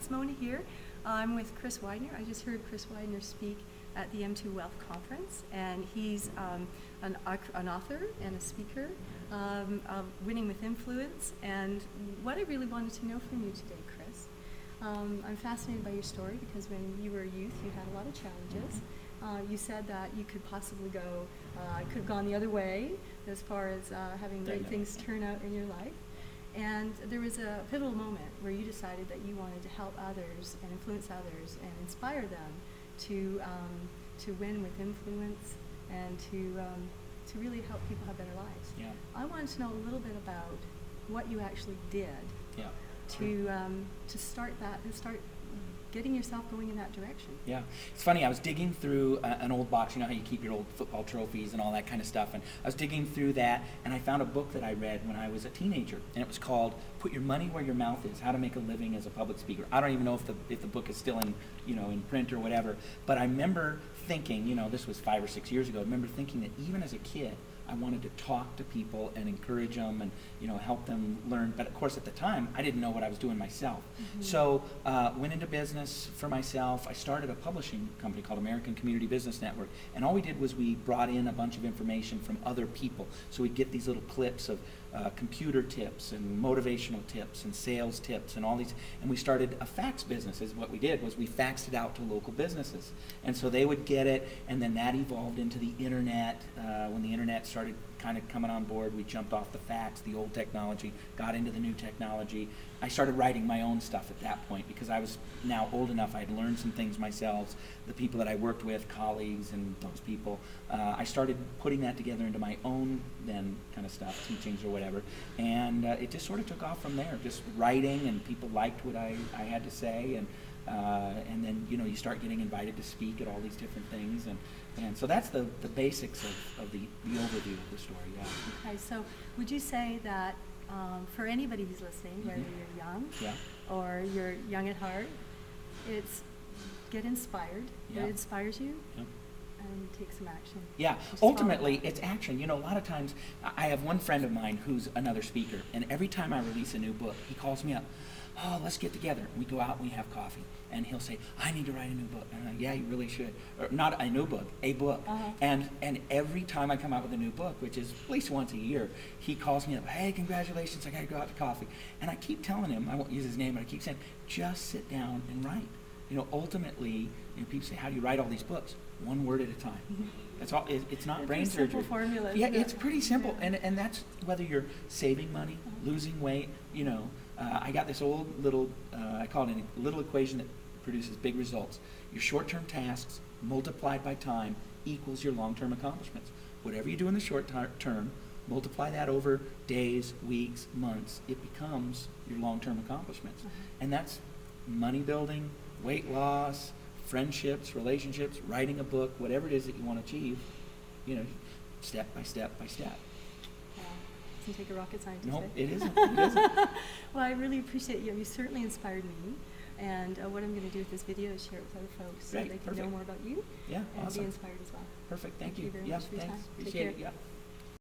it's Mona here. I'm with Chris Widener. I just heard Chris Widener speak at the M2 Wealth Conference, and he's an author and a speaker of Winning with Influence. And what I really wanted to know from you today, Chris, I'm fascinated by your story because when you were a youth, you had a lot of challenges. You said that you could possibly could have gone the other way as far as having great things turn out in your life. And there was a pivotal moment where you decided that you wanted to help others and influence others and inspire them to win with influence and to really help people have better lives. Yeah. I wanted to know a little bit about what you actually did to start that and start getting yourself going in that direction. Yeah, it's funny, I was digging through an old box, you know how you keep your old football trophies and all that kind of stuff, and I was digging through that, and I found a book that I read when I was a teenager, and it was called Put Your Money Where Your Mouth Is, How to Make a Living as a Public Speaker. I don't even know if the book is still in print or whatever, but I remember thinking, this was 5 or 6 years ago, I remember thinking that even as a kid, I wanted to talk to people and encourage them and help them learn. But of course at the time I didn't know what I was doing myself. Mm-hmm. So went into business for myself. I started a publishing company called American Community Business Network, and all we did was we brought in a bunch of information from other people. So we'd get these little clips of computer tips and motivational tips and sales tips and all these, and we started a fax business. Is what we did was we faxed it out to local businesses, and so they would get it, and then that evolved into the internet. When the internet started kind of coming on board, we jumped off the fax, the old technology, got into the new technology. I started writing my own stuff at that point because I was now old enough. I had learned some things myself. The people that I worked with, colleagues and those people, I started putting that together into my own then kind of stuff, teachings or whatever, and it just sort of took off from there, just writing, and people liked what I had to say, and then you start getting invited to speak at all these different things, and so that's the basics of the overview of the story. Yeah. Okay, so would you say that for anybody who's listening, whether you're young or you're young at heart, it's get inspired. Yeah. It inspires you. Yeah. And take some action. Yeah, ultimately it's action. A lot of times I have one friend of mine who's another speaker, and every time I release a new book, he calls me up. Oh, let's get together. We go out and we have coffee, and he'll say, I need to write a new book. And I'm like, yeah, you really should. Or not a new book, a book. Uh-huh. And every time I come out with a new book, which is at least once a year, he calls me up, hey, congratulations, I got to go out to coffee. And I keep telling him, I won't use his name, but I keep saying, just sit down and write. Ultimately, people say, how do you write all these books? One word at a time. That's all. It's not brain surgery. Simple formula. Yeah, it's pretty simple, and that's whether you're saving money, losing weight. I got this old little, I call it a little equation that produces big results. Your short-term tasks multiplied by time equals your long-term accomplishments. Whatever you do in the short term, multiply that over days, weeks, months. It becomes your long-term accomplishments, and that's money building, weight loss, friendships, relationships, writing a book, whatever it is that you want to achieve, step by step by step. It doesn't take a rocket scientist. No, right? it isn't. It isn't. Well, I really appreciate you. You certainly inspired me. And what I'm going to do with this video is share it with other folks so Great, they can perfect. know more about you Yeah, and awesome. be inspired as well. Perfect. Thank you. Thank you very much for your Thanks. time. Take Appreciate care. it. Yeah.